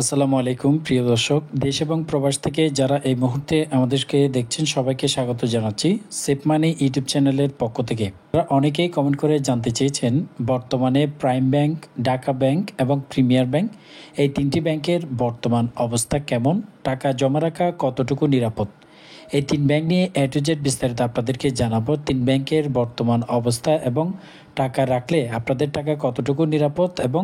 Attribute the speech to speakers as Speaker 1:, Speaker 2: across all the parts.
Speaker 1: আসসালামু আলাইকুম প্রিয় দর্শক, দেশ এবং প্রবাস থেকে যারা এই মুহূর্তে আমাদেরকে দেখছেন সবাইকে স্বাগত জানাচ্ছি সেফ মানি ইউটিউব চ্যানেলের পক্ষ থেকে। আপনারা অনেকেই কমেন্ট করে জানতে চেয়েছেন বর্তমানে প্রাইম ব্যাংক, ঢাকা ব্যাংক এবং প্রিমিয়ার ব্যাংক এই তিনটি ব্যাংকের বর্তমান অবস্থা কেমন, টাকা জমা রাখা কতটুকু নিরাপদ। এই তিন ব্যাংক নিয়ে এ টু জেড বিস্তারিত আপনাদেরকে জানাবো। তিন ব্যাংকের বর্তমান অবস্থা এবং টাকা রাখলে আপনাদের টাকা কতটুকু নিরাপদ এবং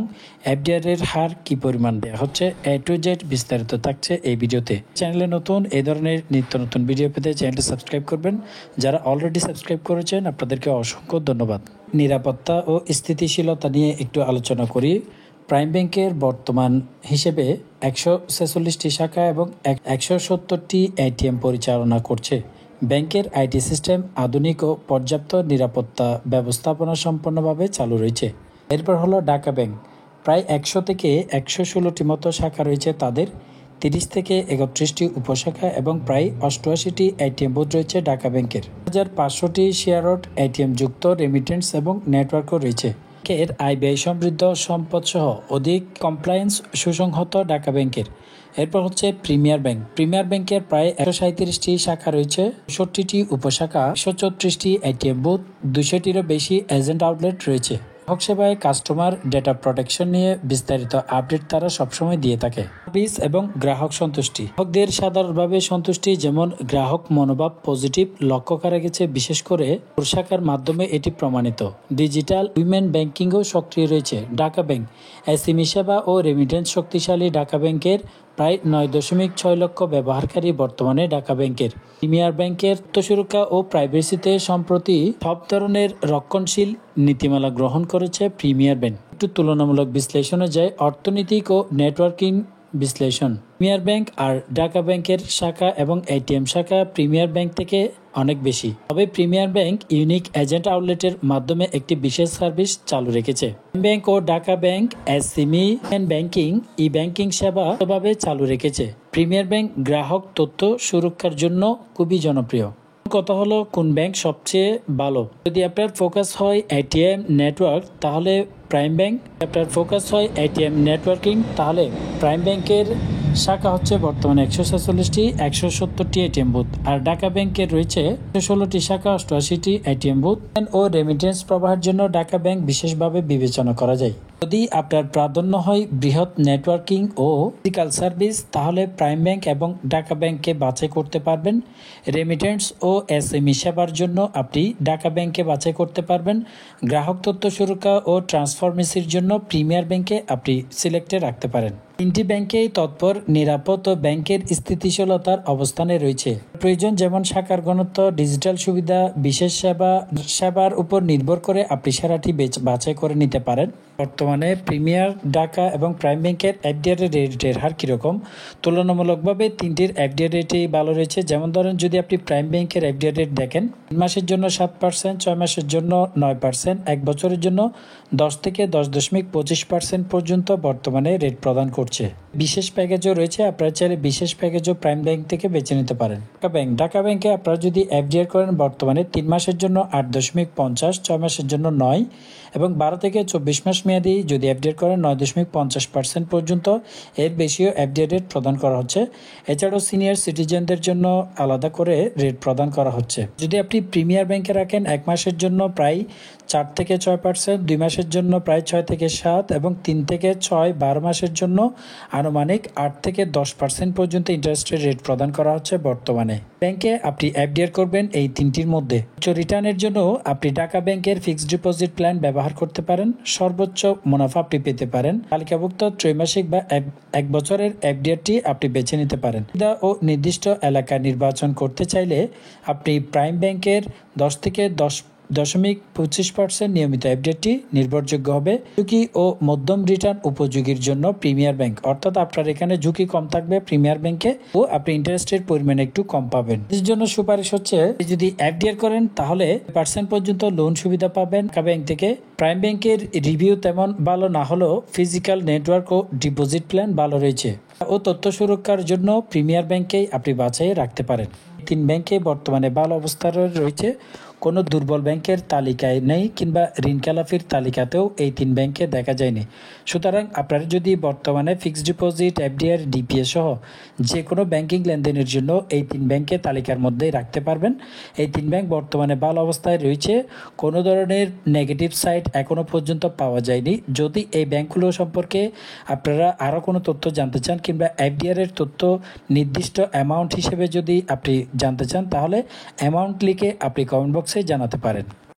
Speaker 1: এফডিআর এর হার কি পরিমাণ দেওয়া হচ্ছে, এ টু জেড বিস্তারিত থাকছে এই ভিডিওতে। চ্যানেলে নতুন এই ধরনের নিত্য নতুন ভিডিও পেতে চ্যানেলটি সাবস্ক্রাইব করবেন। যারা অলরেডি সাবস্ক্রাইব করেছেন আপনাদেরকে অসংখ্য ধন্যবাদ। নিরাপত্তা ও স্থিতিশীলতা নিয়ে একটু আলোচনা করি। প্রাইম ব্যাংকের বর্তমান হিসেবে 146টি শাখা এবং 170টি এটিএম পরিচালনা করছে। ব্যাংকের আইটি সিস্টেম আধুনিক ও পর্যাপ্ত নিরাপত্তা ব্যবস্থাপনা সম্পন্নভাবে চালু রয়েছে। এরপর হলো ঢাকা ব্যাংক। প্রায় 100 থেকে 116টি মতো শাখা রয়েছে তাদের, 30 থেকে 31টি উপশাখা এবং প্রায় 88টি এটিএম বুথ রয়েছে ঢাকা ব্যাংকের। 1500টি শেয়ারড এটিএম যুক্ত রেমিটেন্স এবং নেটওয়ার্কও রয়েছে। এর আয় ব্যয় সমৃদ্ধ সম্পদ সহ অধিক কমপ্লায়েন্স সুসংহত ঢাকা ব্যাংকের। এরপর হচ্ছে প্রিমিয়ার ব্যাংক। প্রিমিয়ার ব্যাংকের প্রায় 137টি শাখা রয়েছে, 60টি উপশাখা, 134টি এটিএম বুথ, 200টিরও বেশি এজেন্ট আউটলেট রয়েছে। গ্রাহক সেবায় কাস্টমার ডেটা প্রোটেকশন নিয়ে বিস্তারিত আপডেট তারা সবসময় দিয়ে থাকে। সার্ভিস এবং গ্রাহক সন্তুষ্টি। গ্রাহকদের সাধারণভাবে সন্তুষ্টি যেমন গ্রাহক মনোভাব পজিটিভ লক্ষ্য করা গেছে, বিশেষ করে শাখার মাধ্যমে এটি প্রমাণিত। ডিজিটাল উইমেন ব্যাংকিংও সক্রিয় রয়েছে। ঢাকা ব্যাংক এসএমই সেবা ও রেমিটেন্স শক্তিশালী। ঢাকা ব্যাংকের প্রায় 9.6 লক্ষ ব্যবহারকারী বর্তমানে ঢাকা ব্যাংকের। প্রিমিয়ার ব্যাংকের সুরক্ষা ও প্রাইভেসিতে সম্প্রতি সব ধরনের রক্ষণশীল নীতিমালা গ্রহণ করেছে প্রিমিয়ার ব্যাংক। একটু তুলনামূলক বিশ্লেষণে যায় অর্থনৈতিক ও নেটওয়ার্কিং বিশ্লেষণ। প্রিমিয়ার ব্যাংক আর ঢাকা ব্যাংকের শাখা এবং এটিএম শাখা প্রিমিয়ার ব্যাংক থেকে অনেক বেশি। তবে প্রিমিয়ার ব্যাংক ইউনিক এজেন্ট আউটলেটের মাধ্যমে একটি বিশেষ সার্ভিস চালু রেখেছে। ব্যাংক ও Dhaka bank SME banking e banking সেবা ভাবে চালু রেখেছে। প্রিমিয়ার ব্যাংক গ্রাহক তথ্য সুরক্ষার জন্য খুবই জনপ্রিয়। কথা হলো কোন ব্যাংক সবচেয়ে ভালো। যদি আপনার ফোকাস হয় এটিএম নেটওয়ার্ক তাহলে প্রাইম ব্যাংক, আপনার ফোকাস হয় এটিএম নেটওয়ার্কিং তাহলে প্রাইম ব্যাংকের শাখা হচ্ছে বর্তমানে 146টি, 170টি এটিএম বুথ। আর ঢাকা ব্যাংকের রয়েছে 116টি শাখা, 88টি এটিএম বুথ ও রেমিটেন্স প্রবাহের জন্য ঢাকা ব্যাংক বিশেষভাবে বিবেচনা করা যায়। যদি আপনার প্রাধান্য হয় বৃহৎ নেটওয়ার্কিং ও ফিজিক্যাল সার্ভিস তাহলে প্রাইম ব্যাংক এবং ঢাকা ব্যাংককে বাছাই করতে পারবেন। রেমিটেন্স ও এসএমই সেবার জন্য আপনি ঢাকা ব্যাংকে বাছাই করতে পারবেন। গ্রাহক তথ্য সুরক্ষা ও ট্রান্সফরমেসির জন্য প্রিমিয়ার ব্যাংকে আপনি সিলেক্টে রাখতে পারেন। তিনটি ব্যাংকেই তৎপর, নিরাপদ ও ব্যাংকের স্থিতিশীলতার অবস্থানে রয়েছে। প্রয়োজন যেমন শাখার ঘনত্ব, ডিজিটাল সুবিধা, বিশেষ সেবার উপর নির্ভর করে আপনি সেরাটি বাছাই করে নিতে পারেন। বর্তমানে প্রিমিয়ার, ঢাকা এবং প্রাইম ব্যাংকের এফডিআর রেটের হার কীরকম? তুলনামূলকভাবে তিনটির এফডিআর রেটই ভালো রয়েছে। যেমন ধরেন যদি আপনি প্রাইম ব্যাংকের এফডিআর রেট দেখেন, 3 মাসের জন্য 7%, 6 মাসের জন্য 9%, 1 বছরের জন্য 10 থেকে 10.25% পর্যন্ত বর্তমানে রেট প্রদান করছে। বিশেষ প্যাকেজও রয়েছে, আপনারা চাইলে বিশেষ প্যাকেজও প্রাইম ব্যাংক থেকে বেছে নিতে পারেন। ঢাকা ব্যাংকে আপনারা যদি এফডিআর করেন বর্তমানে 3 মাসের জন্য 8.50, 6 মাসের জন্য 9 এবং 12 থেকে 24 মাস মেয়াদি যদি এফডিআর করেন 9.50% পর্যন্ত। এর বেশিও এফডিআর রেট প্রদান করা হচ্ছে। এছাড়াও সিনিয়র সিটিজেনদের জন্য আলাদা করে রেট প্রদান করা হচ্ছে। যদি আপনি প্রিমিয়ার ব্যাংকে রাখেন 1 মাসের জন্য প্রায় 4 থেকে 6%, 2 মাসের জন্য প্রায় 6 থেকে 7 এবং 3 থেকে 6, 12 মাসের জন্য আনুমানিক 8 থেকে 10% পর্যন্ত ইন্টারেস্টের রেট প্রদান করা হচ্ছে বর্তমানে। ব্যাংকে আপনি এফডিআর করবেন এই তিনটির মধ্যে। উচ্চ রিটার্নের জন্য আপনি ঢাকা ব্যাংকের ফিক্সড ডিপোজিট প্ল্যান ব্যবহার করতে পারেন। সর্বোচ্চ মুনাফা আপনি পেতে পারেন। তালিকাভুক্ত ত্রৈমাসিক বা 1 বছরের এফডিআরটি আপনি বেছে নিতে পারেন। ও নির্দিষ্ট এলাকা নির্বাচন করতে চাইলে আপনি প্রাইম ব্যাংকের 10 থেকে 10.25% নিয়মিত এফডিআরটি নির্ভরযোগ্য হবে। ঝুঁকি ও মধ্যম রিটার্ন উপযোগীর জন্য প্রিমিয়ার ব্যাংক, অর্থাৎ আপনার এখানে ঝুঁকি কম থাকবে প্রিমিয়ার ব্যাংকে ও আপনি ইন্টারেস্টের পরিমাণ একটু কম পাবেন। এর জন্য সুপারিশ হচ্ছে যদি এফডিআর করেন তাহলে 5% পর্যন্ত লোন সুবিধা পাবেন ঢাকা ব্যাংক থেকে। প্রাইম ব্যাংকের রিভিউ তেমন ভালো না হলেও ফিজিক্যাল নেটওয়ার্ক ও ডিপোজিট প্ল্যান ভালো রয়েছে ও তথ্য সুরক্ষার জন্য প্রিমিয়ার ব্যাংকেই আপনি বাছাই রাখতে পারেন। 3 ব্যাংকে বর্তমানে ভালো অবস্থায় রয়েছে। কোনো দুর্বল ব্যাংকের তালিকায় নেই কিংবা ঋণ খেলাপির তালিকাতেও এই 3 ব্যাংকে দেখা যায়নি। সুতরাং আপনারা যদি বর্তমানে ফিক্সড ডিপোজিট, এফডিআর, ডিপিএ সহ যে কোনো ব্যাংকিং লেনদেনের জন্য এই 3 ব্যাংকে তালিকার মধ্যেই রাখতে পারবেন। এই 3 ব্যাংক বর্তমানে ভালো অবস্থায় রয়েছে, কোনো ধরনের নেগেটিভ সাইড এখনও পর্যন্ত পাওয়া যায়নি। যদি এই ব্যাংকগুলো সম্পর্কে আপনারা আরও কোনো তথ্য জানতে চান কিংবা এফডিআর এর তথ্য নির্দিষ্ট অ্যামাউন্ট হিসেবে যদি আপনি জানতে চান, তাহলে অ্যামাউন্ট লিখে আপনি কমেন্ট বক্সে জানাতে পারেন।